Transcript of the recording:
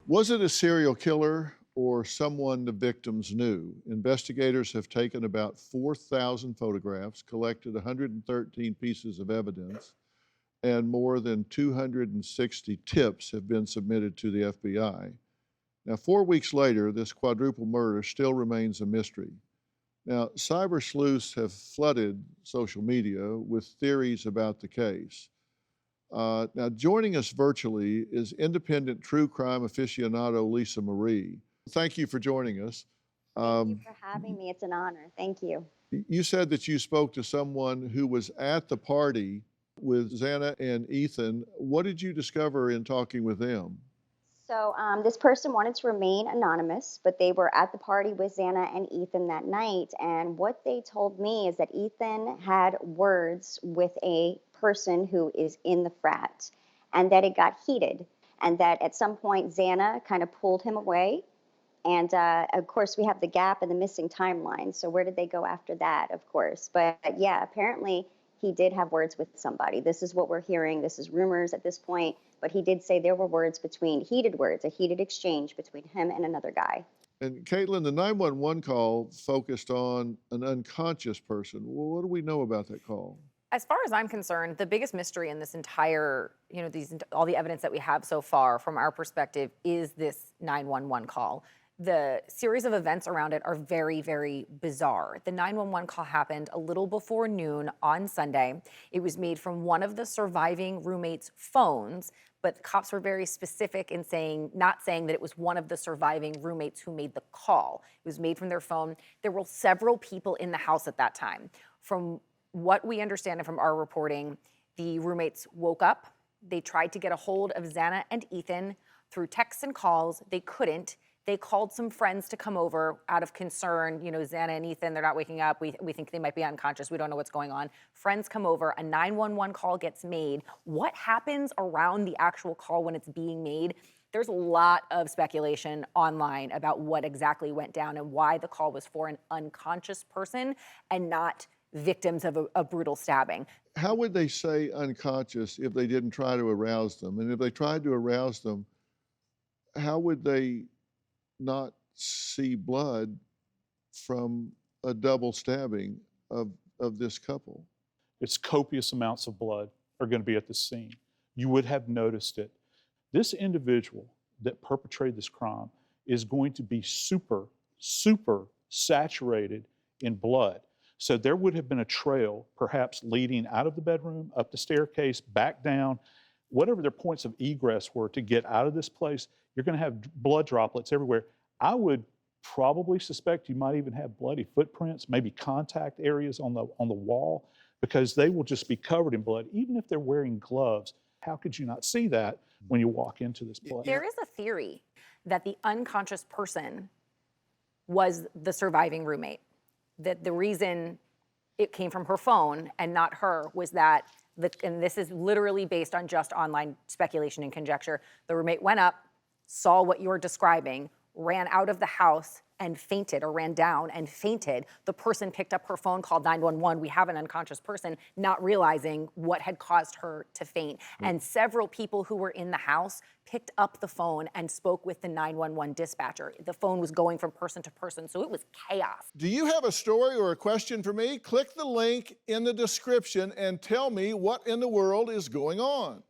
Was it a serial killer or someone the victims knew? Investigators have taken about 4,000 photographs, collected 113 pieces of evidence, and more than 260 tips have been submitted to the FBI. Now, 4 weeks later, this quadruple murder still remains a mystery. Now, cyber sleuths have flooded social media with theories about the case. Now, joining us virtually is independent true crime aficionado Lisamarie. Thank you for joining us. Thank you for having me. It's an honor. Thank you. You said that you spoke to someone who was at the party with Xana and Ethan. What did you discover in talking with them? So this person wanted to remain anonymous, but they were at the party with Xana and Ethan that night. And what they told me is that Ethan had words with a person who is in the frat, and that it got heated, and that at some point Xana kind of pulled him away. And of course, we have the gap and the missing timeline. So where did they go after that, of course? But yeah, apparently he did have words with somebody. This is what we're hearing. This is rumors at this point. But he did say there were heated words, a heated exchange between him and another guy. And Caitlyn, the 911 call focused on an unconscious person. Well, what do we know about that call? As far as I'm concerned, the biggest mystery in this entire, all the evidence that we have so far from our perspective is this 911 call. The series of events around it are very, very bizarre. The 911 call happened a little before noon on Sunday. It was made from one of the surviving roommates' phones, but the cops were very specific in not saying that it was one of the surviving roommates who made the call. It was made from their phone. There were several people in the house at that time. From what we understand from our reporting, the roommates woke up. They tried to get a hold of Xana and Ethan through texts and calls. They couldn't. They called some friends to come over out of concern. Xana and Ethan, they're not waking up. We think they might be unconscious. We don't know what's going on. Friends come over. A 911 call gets made. What happens around the actual call when it's being made? There's a lot of speculation online about what exactly went down and why the call was for an unconscious person and not victims of a brutal stabbing. How would they say unconscious if they didn't try to arouse them? And if they tried to arouse them, how would they not see blood from a double stabbing of this couple? It's copious amounts of blood are going to be at the scene. You would have noticed it. This individual that perpetrated this crime is going to be super saturated in blood. So there would have been a trail perhaps leading out of the bedroom, up the staircase, back down, whatever their points of egress were to get out of this place. You're going to have blood droplets everywhere. I would probably suspect you might even have bloody footprints, maybe contact areas on the wall, because they will just be covered in blood, even if they're wearing gloves. How could you not see that when you walk into this place? There is a theory that the unconscious person was the surviving roommate, that the reason it came from her phone and not her was that, and this is literally based on just online speculation and conjecture, the roommate went up, saw what you're describing, ran out of the house and fainted, or ran down and fainted. The person picked up her phone, called 911. We have an unconscious person, not realizing what had caused her to faint. And several people who were in the house picked up the phone and spoke with the 911 dispatcher. The phone was going from person to person, so it was chaos. Do you have a story or a question for me? Click the link in the description and tell me what in the world is going on.